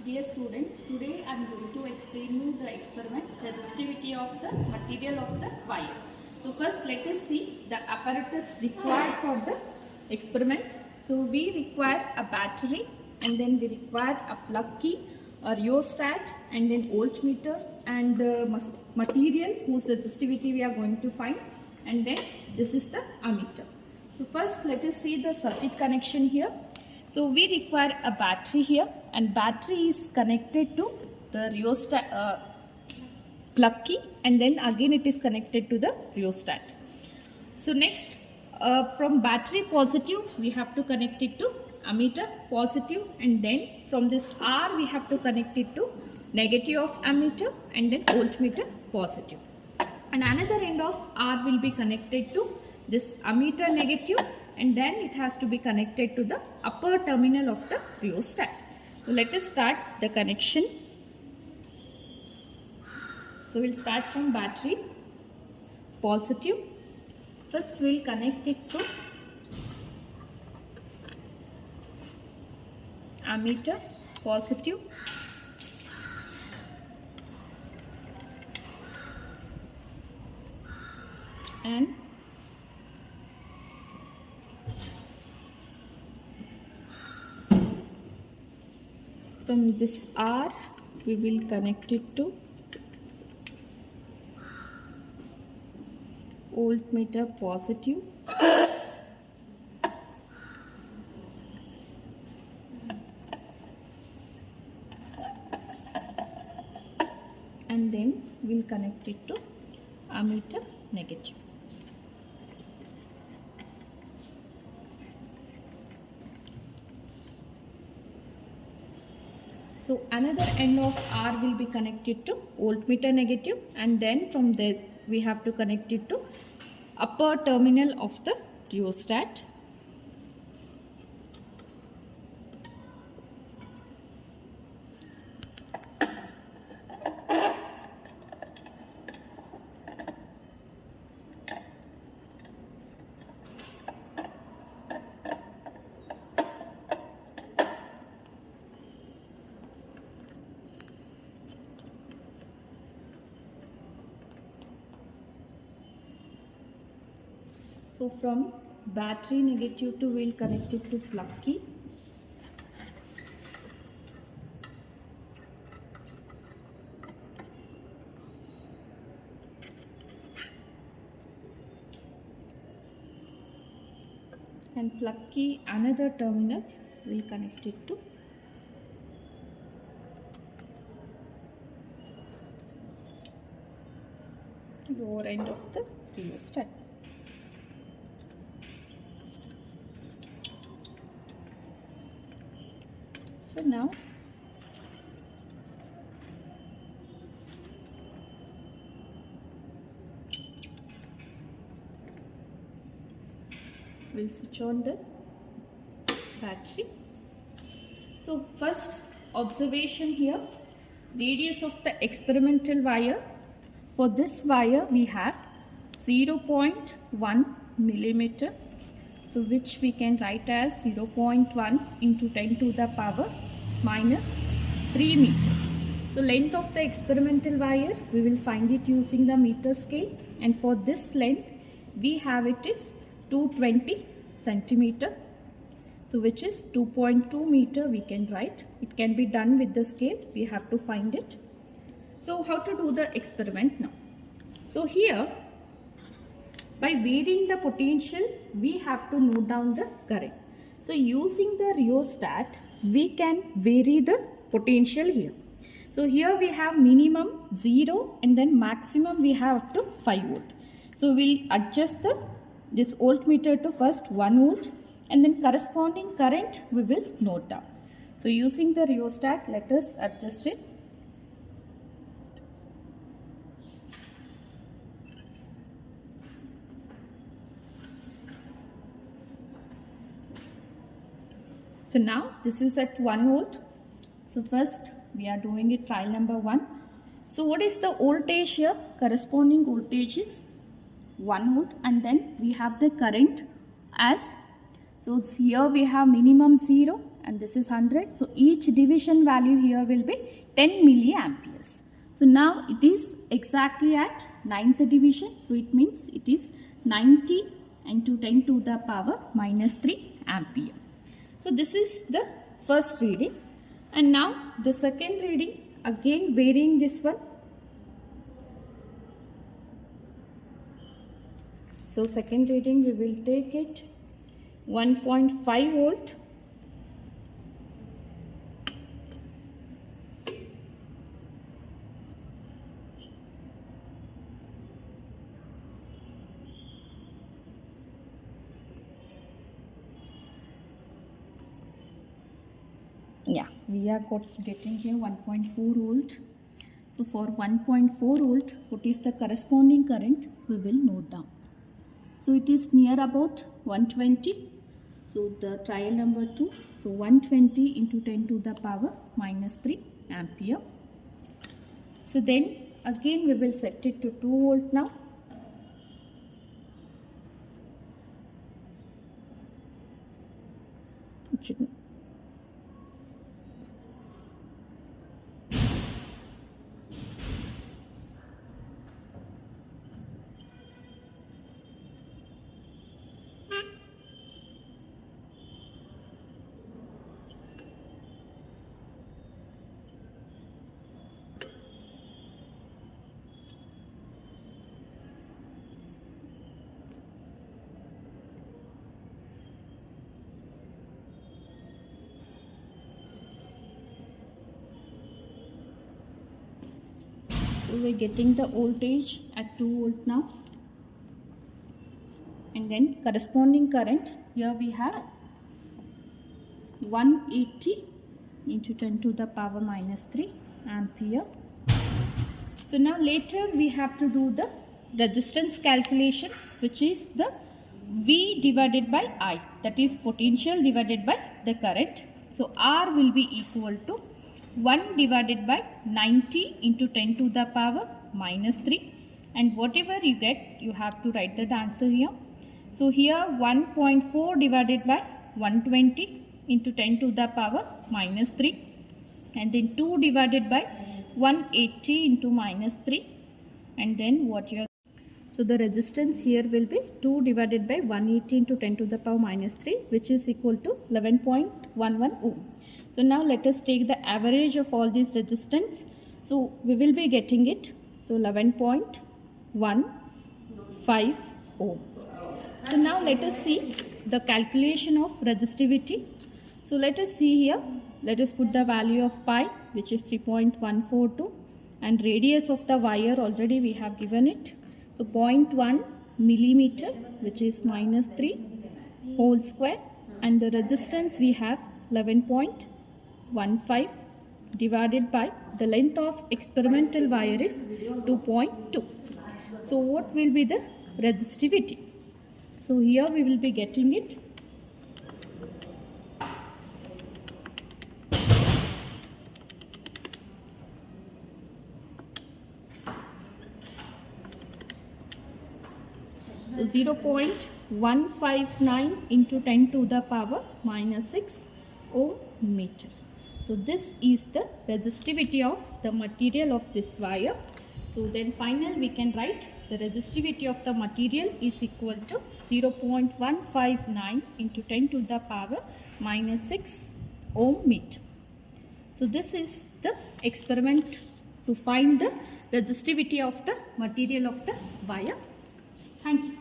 Dear students, today I am going to explain you the experiment, resistivity of the material of the wire. So first let us see the apparatus required for the experiment. So we require a battery, and then we require a plug key, a rheostat, and then voltmeter, and the material whose resistivity we are going to find, and then this is the ammeter. So first let us see the circuit connection here. So we require a battery here, and battery is connected to the rheostat plug key, and then again it is connected to the rheostat. So next, from battery positive we have to connect it to ammeter positive, and then from this R we have to connect it to negative of ammeter, and then voltmeter positive. And another end of R will be connected to this ammeter negative, and then it has to be connected to the upper terminal of the rheostat. So let us start the connection. So we'll start from battery positive. First we'll connect it to ammeter positive, and from this R we will connect it to voltmeter positive, and then we'll connect it to ammeter negative. So another end of R will be connected to voltmeter negative, and then from there we have to connect it to upper terminal of the rheostat. So from battery negative to we'll connect it to plug key, and plug key another terminal we'll connect it to lower end of the rheostat. So now we'll switch on the battery. So first observation here, radius of the experimental wire. For this wire we have 0.1 millimeter. So which we can write as 0.1 into 10 to the power minus 3 meter. So length of the experimental wire we will find it using the meter scale, and for this length we have it is 220 centimeter. So which is 2.2 meter we can write. It can be done with the scale, we have to find it. So how to do the experiment now? So here, by varying the potential, we have to note down the current. So using the rheostat, we can vary the potential here. So here we have minimum 0, and then maximum we have up to 5 volt. So we'll adjust this voltmeter to first 1 volt, and then corresponding current we will note down. So using the rheostat, let us adjust it. So now this is at 1 volt. So first we are doing it trial number 1. So what is the voltage here? Corresponding voltage is 1 volt, and then we have the current as, so here we have minimum 0 and this is 100. So each division value here will be 10 milliamperes. So now it is exactly at 9th division. So it means it is 90 into 10 to the power minus 3 ampere. So this is the first reading, and now the second reading, again varying this one. So second reading we will take it 1.5 volt. Yeah, we are getting here 1.4 volt. So for 1.4 volt, what is the corresponding current? We will note down. So it is near about 120. So the trial number 2. So 120 into 10 to the power minus 3 ampere. So then again we will set it to 2 volt now. It should. So we are getting the voltage at 2 volt now, and then corresponding current here we have 180 into 10 to the power minus 3 ampere. So now later we have to do the resistance calculation, which is the V divided by I, that is potential divided by the current. So R will be equal to 1 divided by 90 into 10 to the power minus 3, and whatever you get, you have to write the answer here. So here 1.4 divided by 120 into 10 to the power minus 3, and then 2 divided by 180 into minus 3, and then what you are. So the resistance here will be 2 divided by 180 into 10 to the power minus 3, which is equal to 11.11 ohm. So now let us take the average of all these resistance. So we will be getting it. So 11.15 ohm. So now let us see the calculation of resistivity. So let us see here. Let us put the value of pi, which is 3.142, and radius of the wire already we have given it. So 0.1 millimeter, which is minus 3 whole square, and the resistance we have 11.15 divided by the length of experimental wire is 2.2. So what will be the resistivity? So here we will be getting it. So 0.159 into 10 to the power minus 6 ohm meter. So this is the resistivity of the material of this wire. So then final we can write the resistivity of the material is equal to 0.159 into 10 to the power minus 6 ohm meter. So this is the experiment to find the resistivity of the material of the wire. Thank you.